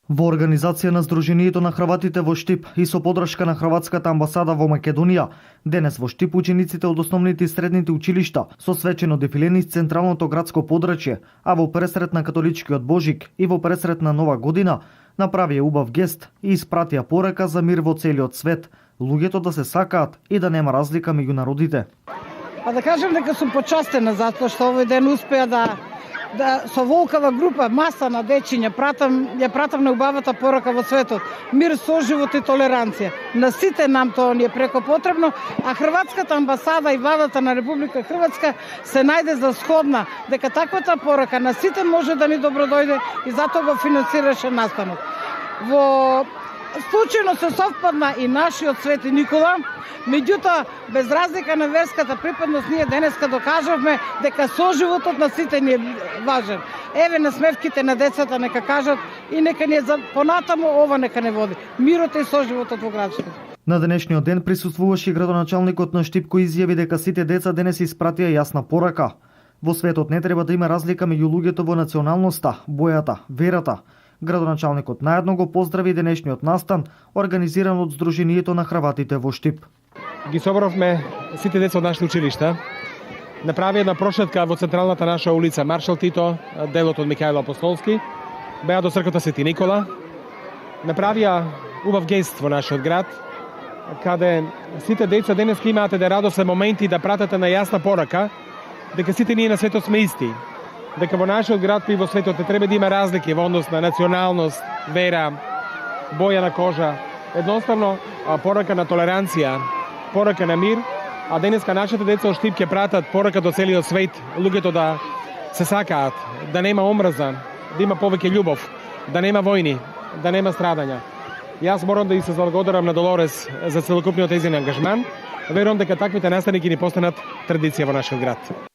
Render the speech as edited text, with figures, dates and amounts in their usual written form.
Во организација на Сдруженијето на Хрватите во Штип и со подршка на Хрватската амбасада во Македонија, денес во Штип учениците од основните и средните училишта со свечено дефиле из централното градско подрачје, а во пресрет на католичкиот Божик и во пресрет на Нова година, направија убав гест и испратија порака за мир во целиот свет, луѓето да се сакаат и да нема разлика меѓу народите. А да кажам дека сум почастена затоа што овој ден успеа да со волкава група, маса на дечиња, ја пратам на убавата порака во светот. Мир, соживот и толеранција. На сите нам тоа ни е преко потребно, а Хрватската амбасада и владата на Република Хрватска се најде за сходна дека таквата порака на сите може да ни добродојде и затоа го финансираше настанот. Во случајно се совпадна и нашиот Свети Никола, меѓутоа, без разлика на верската припадност, ние денеска докажавме дека соживотот на сите ни е важен. Еве насмевките на децата нека кажат и нека ни понатаму ова нека не води. Мирот и соживотот во градството. На денешниот ден присуствуваше и градоначалникот на Штип кој изјави дека сите деца денес испратија јасна порака. Во светот не треба да има разлика меѓу луѓето во националноста, бојата, верата. Градоначалникот наедно го поздрави денешниот настан, организиран од Сдруженијето на Хрватите во Штип. Ги собравме сите деца од нашите училишта. Направи една прошетка во централната наша улица Маршал Тито, делот од Михајло Апостолски. Беа до црквата Свети Никола. Направија убав гест во нашиот град, каде сите деца денес имаат еден радосен моменти да пратете на јасна порака дека сите ние на светот сме исти. Дека во нашиот град и во светот не треба да има разлики во однос на националност, вера, боја на кожа. Едноставно порака на толеранција, порака на мир, а денеска нашите деца од Штип ќе пратат порака до целиот свет, луѓето да се сакаат, да нема омраза, да има повеќе љубов, да нема војни, да нема страдања. Јас морам да и се заблагодарам на Долорес за целокупниот нејзин ангажман. Верувам дека таквите настани ќе ни постанат традиција во нашиот град.